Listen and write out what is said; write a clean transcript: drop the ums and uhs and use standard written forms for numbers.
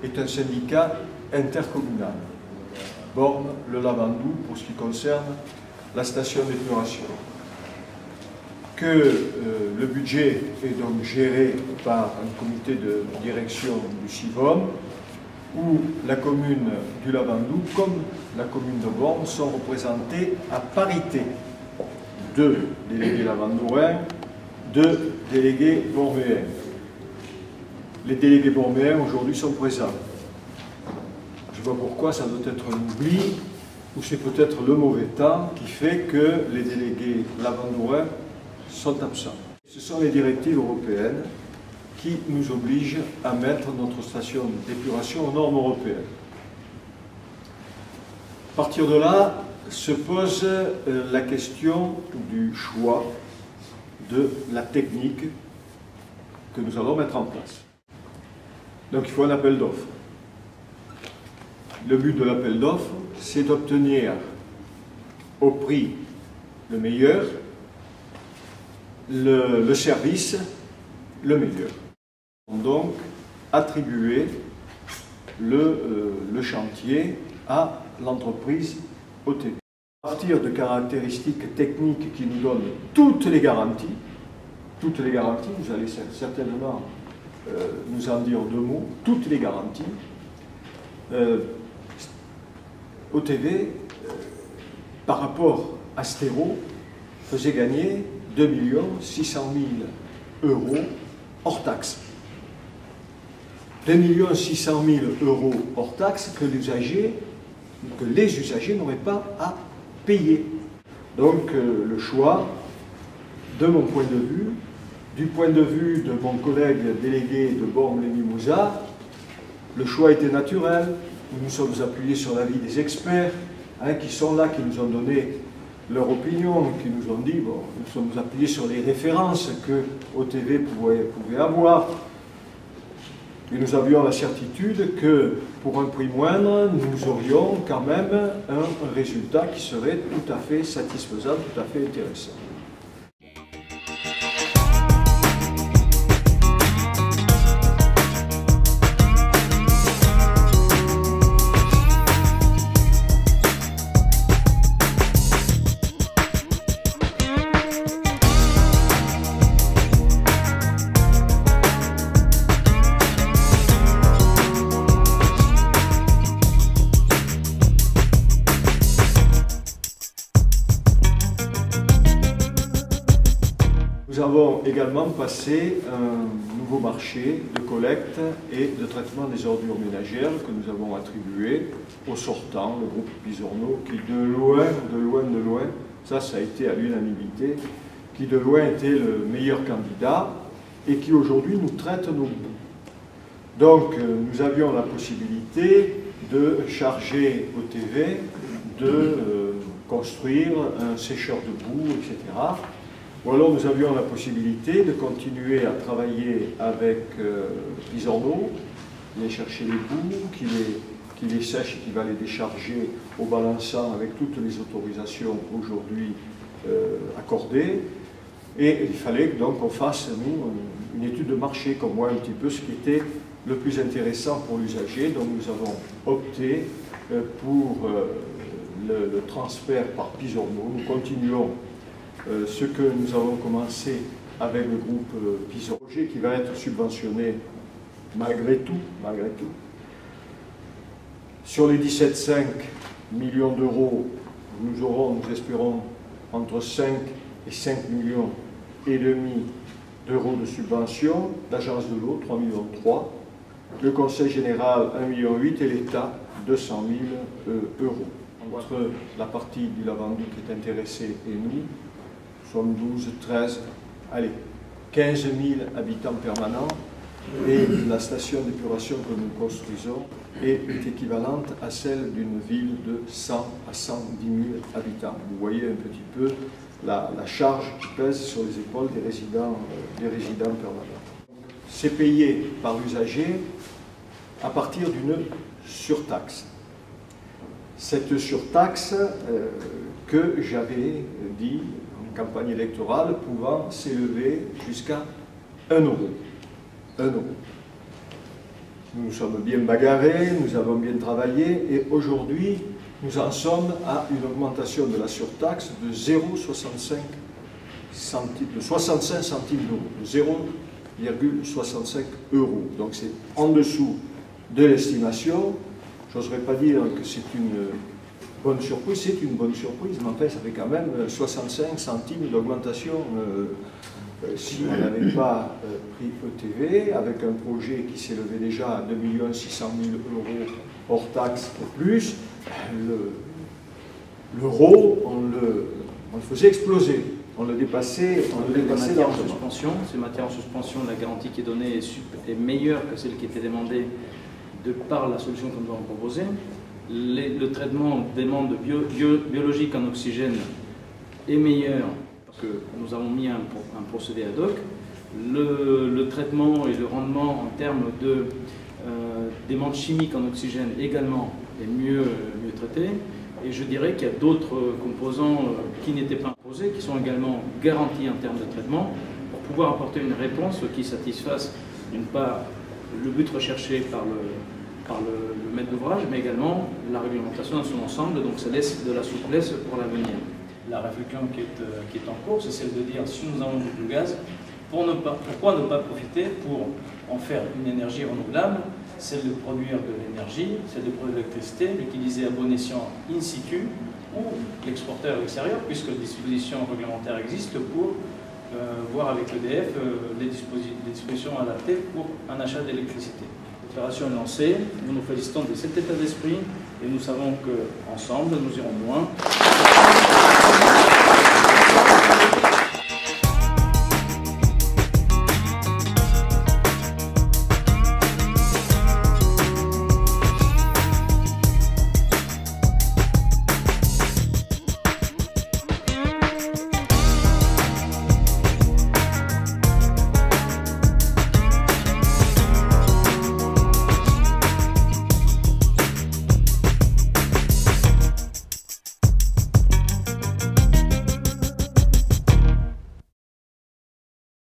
est un syndicat intercommunal. Bormes, le Lavandou, pour ce qui concerne la station d'épuration. Que le budget est donc géré par un comité de direction du CIVOM, où la commune du Lavandou, comme la commune de Bormes, sont représentées à parité. 2 délégués lavandouins, 2 délégués borméens. Les délégués borméens aujourd'hui sont présents. Je vois pourquoi ça doit être un oubli, ou c'est peut-être le mauvais temps qui fait que les délégués lavandouins sont absents. Ce sont les directives européennes qui nous obligent à mettre notre station d'épuration aux normes européennes. À partir de là, se pose la question du choix de la technique que nous allons mettre en place. Donc il faut un appel d'offres. Le but de l'appel d'offres, c'est d'obtenir au prix le meilleur, le service le meilleur. Donc attribuer le chantier à l'entreprise OTV. À partir de caractéristiques techniques qui nous donnent toutes les garanties, vous allez certainement nous en dire 2 mots, toutes les garanties, OTV, par rapport à Stéro, faisait gagner 2 600 000 € hors taxe. 2 600 000 € hors taxe que les usagers n'auraient pas à payer. Donc le choix, de mon point de vue, du point de vue de mon collègue délégué de Bormes-les-Mimosas, le choix était naturel. Nous nous sommes appuyés sur l'avis des experts qui sont là, qui nous ont donné leur opinion, qui nous ont dit, bon, nous sommes appuyés sur les références que OTV pouvait avoir. Et nous avions la certitude que pour un prix moindre, nous aurions quand même un résultat qui serait tout à fait satisfaisant, tout à fait intéressant. Nous avons également passé un nouveau marché de collecte et de traitement des ordures ménagères que nous avons attribué au sortant, le groupe Pisorno, qui de loin, ça a été à l'unanimité, qui de loin était le meilleur candidat et qui aujourd'hui nous traite nos boues. Donc nous avions la possibilité de charger OTV de construire un sécheur de boue, etc. Ou alors nous avions la possibilité de continuer à travailler avec Pisorno, aller chercher les boues, qui les sèche et qui va les décharger au balançant avec toutes les autorisations aujourd'hui accordées. Et il fallait donc qu'on fasse, nous, une étude de marché, qu'on voit un petit peu ce qui était le plus intéressant pour l'usager. Donc nous avons opté pour le transfert par Pisorno. Nous continuons ce que nous avons commencé avec le groupe Pisorno, qui va être subventionné malgré tout. Sur les 17,5 millions d'euros, nous aurons, nous espérons, entre 5 et 5 millions et demi d'euros de subvention, l'agence de l'eau 3,3 millions, le conseil général 1,8 million et l'État 200 000 euros. Entre la partie du Lavandou qui est intéressée et nous, sommes 12, 13, allez, 15 000 habitants permanents, et la station d'épuration que nous construisons est équivalente à celle d'une ville de 100 à 110 000 habitants. Vous voyez un petit peu la charge qui pèse sur les épaules des résidents permanents. C'est payé par l'usager à partir d'une surtaxe. Cette surtaxe que j'avais dit en campagne électorale pouvant s'élever jusqu'à 1 euro. 1 euro. Nous nous sommes bien bagarrés, nous avons bien travaillé et aujourd'hui, nous en sommes à une augmentation de la surtaxe de 0,65 centimes, de 65 centimes d'euros, de 0,65 €. Donc c'est en dessous de l'estimation. Je n'oserais pas dire que c'est une bonne surprise, c'est une bonne surprise, mais en fait ça fait quand même 65 centimes d'augmentation. Si on n'avait pas pris ETV, avec un projet qui s'élevait déjà à 2 600 000 € hors taxe et plus, l'euro, on le faisait exploser, on le dépassait largement. Ces matières en suspension, la garantie qui est donnée est meilleure que celle qui était demandée par la solution que nous avons proposée. Le traitement demande biologique en oxygène est meilleur parce que nous avons mis un procédé ad hoc. Le traitement et le rendement en termes de demande chimique en oxygène également est mieux traité. Et je dirais qu'il y a d'autres composants qui n'étaient pas imposés, qui sont également garantis en termes de traitement, pour pouvoir apporter une réponse qui satisfasse d'une part le but recherché par le maître d'ouvrage, mais également la réglementation dans son ensemble, donc ça laisse de la souplesse pour l'avenir. La réflexion qui est en cours, c'est celle de dire, si nous avons du gaz, pourquoi ne pas profiter pour en faire une énergie renouvelable, celle de produire de l'énergie, celle de produire de l'électricité, l'utiliser à bon escient in situ ou l'exporter à l'extérieur, puisque les dispositions réglementaires existent pour voir avec EDF les dispositions adaptées pour un achat d'électricité. L'opération est lancée, nous nous félicitons de cet état d'esprit et nous savons qu'ensemble nous irons loin.